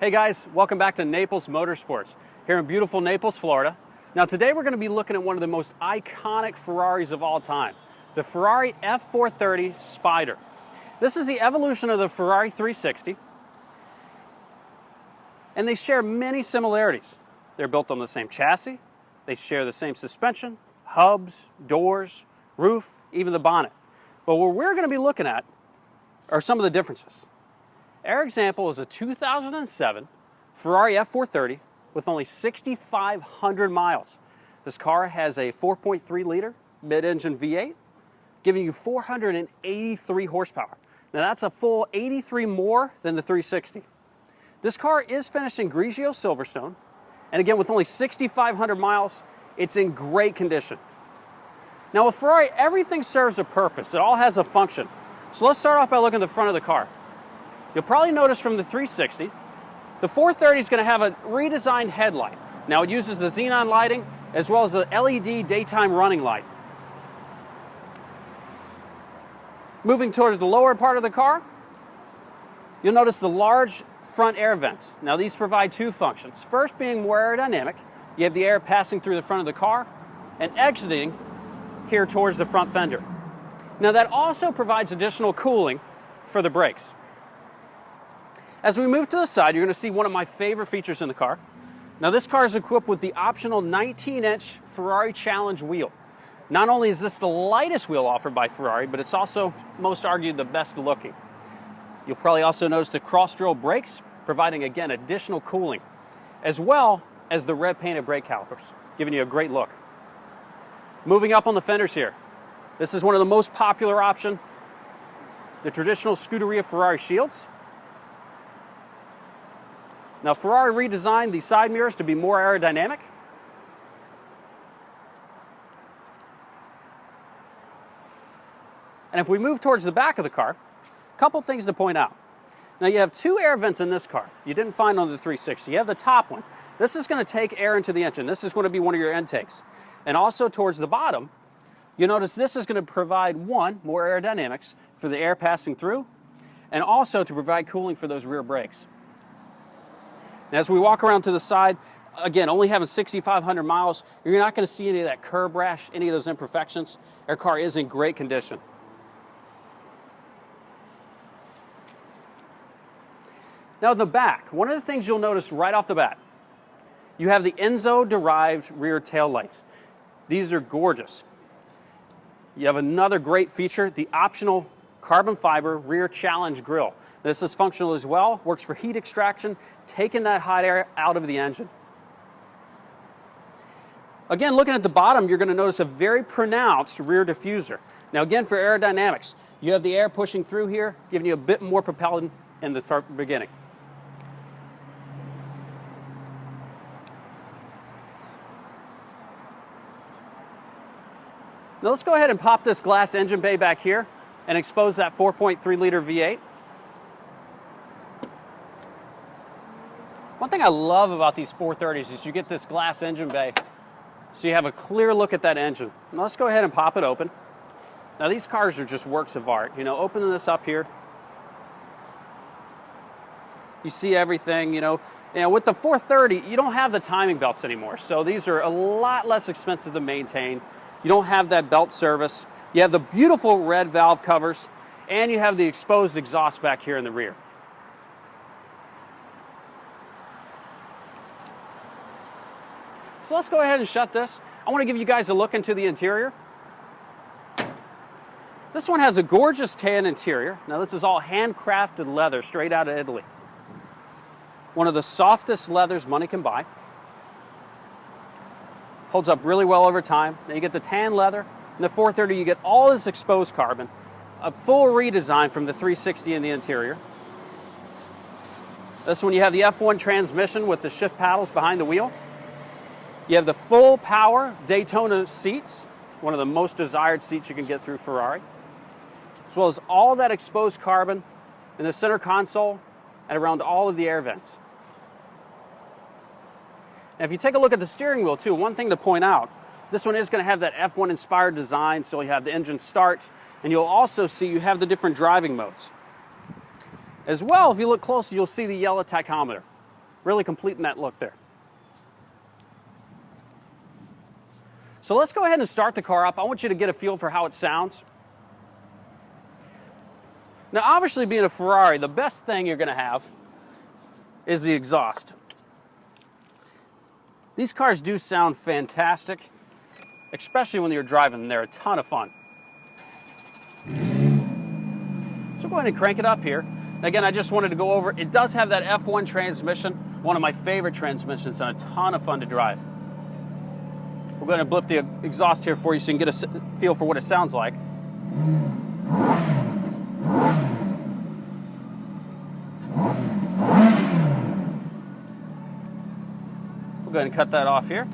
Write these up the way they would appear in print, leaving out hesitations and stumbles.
Hey guys, welcome back to Naples Motorsports here in beautiful Naples, Florida. Now today we're going to be looking at one of the most iconic Ferraris of all time, the Ferrari F430 Spider. This is the evolution of the Ferrari 360, and they share many similarities. They're built on the same chassis, they share the same suspension, hubs, doors, roof, even the bonnet. But what we're going to be looking at are some of the differences. Our example is a 2007 Ferrari F430 with only 6,500 miles. This car has a 4.3 liter mid-engine V8, giving you 483 horsepower. Now that's a full 83 more than the 360. This car is finished in GRIGIO Silverstone, and again with only 6,500 miles, it's in great condition. Now with Ferrari, everything serves a purpose. It all has a function. So let's start off by looking at the front of the car. You'll probably notice from the 360, the 430 is going to have a redesigned headlight. Now it uses the xenon lighting as well as the LED daytime running light. Moving toward the lower part of the car, you'll notice the large front air vents. Now these provide two functions. First being more aerodynamic. You have the air passing through the front of the car and exiting here towards the front fender. Now that also provides additional cooling for the brakes. As we move to the side, you're going to see one of my favorite features in the car. Now this car is equipped with the optional 19-inch Ferrari Challenge wheel. Not only is this the lightest wheel offered by Ferrari, but it's also, most argued, the best looking. You'll probably also notice the cross-drill brakes, providing, again, additional cooling, as well as the red painted brake calipers, giving you a great look. Moving up on the fenders here, this is one of the most popular options, the traditional Scuderia Ferrari shields. Now Ferrari redesigned the side mirrors to be more aerodynamic. And if we move towards the back of the car, a couple things to point out. Now you have two air vents in this car you didn't find on the 360. You have the top one. This is going to take air into the engine. This is going to be one of your intakes. And also towards the bottom, you notice this is going to provide more aerodynamics for the air passing through, and also to provide cooling for those rear brakes. Now, as we walk around to the side, again, only having 6,500 miles, you're not going to see any of that curb rash, any of those imperfections. Our car is in great condition. Now, the back, one of the things you'll notice right off the bat, you have the Enzo-derived rear tail lights. These are gorgeous. You have another great feature, the optional carbon fiber rear challenge grille. This is functional as well, works for heat extraction, taking that hot air out of the engine. Again, looking at the bottom, you're going to notice a very pronounced rear diffuser. Now again, for aerodynamics, you have the air pushing through here, giving you a bit more propellant in the beginning. Now let's go ahead and pop this glass engine bay back here and expose that 4.3 liter V8. One thing I love about these 430s is you get this glass engine bay, so you have a clear look at that engine. Now let's go ahead and pop it open. Now these cars are just works of art. You know, opening this up here, you see everything, you know. With the 430, you don't have the timing belts anymore, so these are a lot less expensive to maintain. You don't have that belt service. You have the beautiful red valve covers, and you have the exposed exhaust back here in the rear. So let's go ahead and shut this. I want to give you guys a look into the interior. This one has a gorgeous tan interior. Now this is all handcrafted leather straight out of Italy. One of the softest leathers money can buy. Holds up really well over time. Now you get the tan leather. In the 430 you get all this exposed carbon. A full redesign from the 360 in the interior. This one you have the F1 transmission with the shift paddles behind the wheel. You have the full power Daytona seats, one of the most desired seats you can get through Ferrari, as well as all that exposed carbon in the center console and around all of the air vents. And if you take a look at the steering wheel too, one thing to point out, this one is going to have that F1 inspired design, so you have the engine start, and you'll also see you have the different driving modes. As well, if you look closely, you'll see the yellow tachometer. really completing that look there. So let's go ahead and start the car up. I want you to get a feel for how it sounds. Now, obviously, being a Ferrari, the best thing you're going to have is the exhaust. These cars do sound fantastic, especially when you're driving them. They're a ton of fun. So go ahead and crank it up here. Again, I just wanted to go over, it does have that F1 transmission, one of my favorite transmissions and a ton of fun to drive. We're going to blip the exhaust here for you so you can get a feel for what it sounds like. We'll go ahead and cut that off here.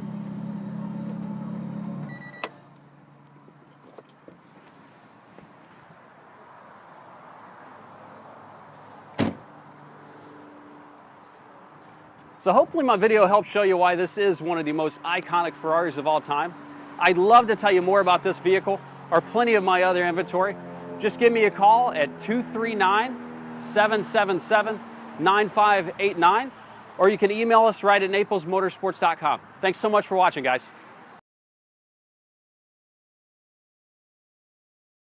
So hopefully my video helped show you why this is one of the most iconic Ferraris of all time. I'd love to tell you more about this vehicle or plenty of my other inventory. Just give me a call at 239-777-9589, or you can email us right at naplesmotorsports.com. Thanks so much for watching, guys.